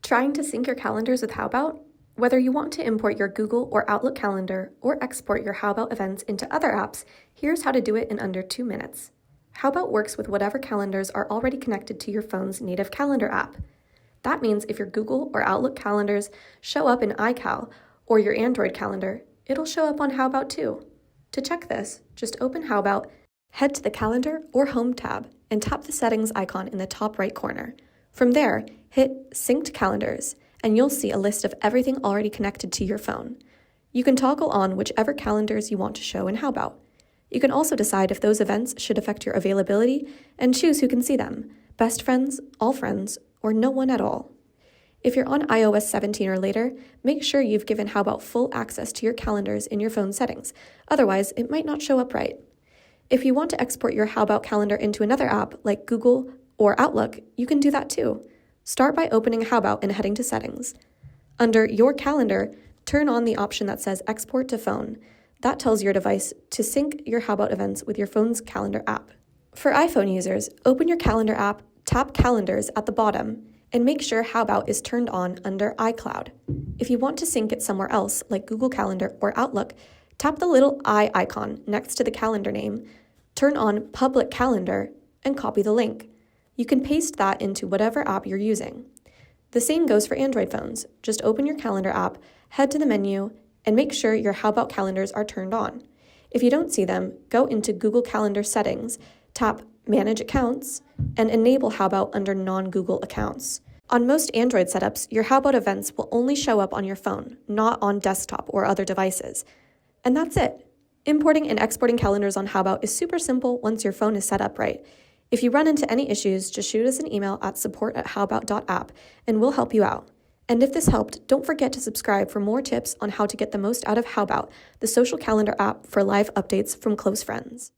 Trying to sync your calendars with Howbout? Whether you want to import your Google or Outlook calendar or export your Howbout events into other apps, here's how to do it in under 2 minutes. Howbout works with whatever calendars are already connected to your phone's native calendar app. That means if your Google or Outlook calendars show up in iCal or your Android calendar, it'll show up on Howbout too. To check this, just open Howbout, head to the Calendar or Home tab, and tap the Settings icon in the top right corner. From there, hit Synced Calendars, and you'll see a list of everything already connected to your phone. You can toggle on whichever calendars you want to show in Howbout. You can also decide if those events should affect your availability and choose who can see them: best friends, all friends, or no one at all. If you're on iOS 17 or later, make sure you've given Howbout full access to your calendars in your phone settings, otherwise it might not show up right. If you want to export your Howbout calendar into another app like Google or Outlook, you can do that too. Start by opening Howbout and heading to Settings. Under Your Calendar, turn on the option that says Export to Phone. That tells your device to sync your Howbout events with your phone's calendar app. For iPhone users, open your calendar app, tap Calendars at the bottom, and make sure Howbout is turned on under iCloud. If you want to sync it somewhere else, like Google Calendar or Outlook, tap the little eye icon next to the calendar name, turn on Public Calendar, and copy the link. You can paste that into whatever app you're using. The same goes for Android phones. Just open your calendar app, head to the menu, and make sure your Howbout calendars are turned on. If you don't see them, go into Google Calendar settings, tap Manage Accounts, and enable Howbout under non-Google accounts. On most Android setups, your Howbout events will only show up on your phone, not on desktop or other devices. And that's it. Importing and exporting calendars on Howbout is super simple once your phone is set up right. If you run into any issues, just shoot us an email at support@howbout.app and we'll help you out. And if this helped, don't forget to subscribe for more tips on how to get the most out of Howbout, the social calendar app for live updates from close friends.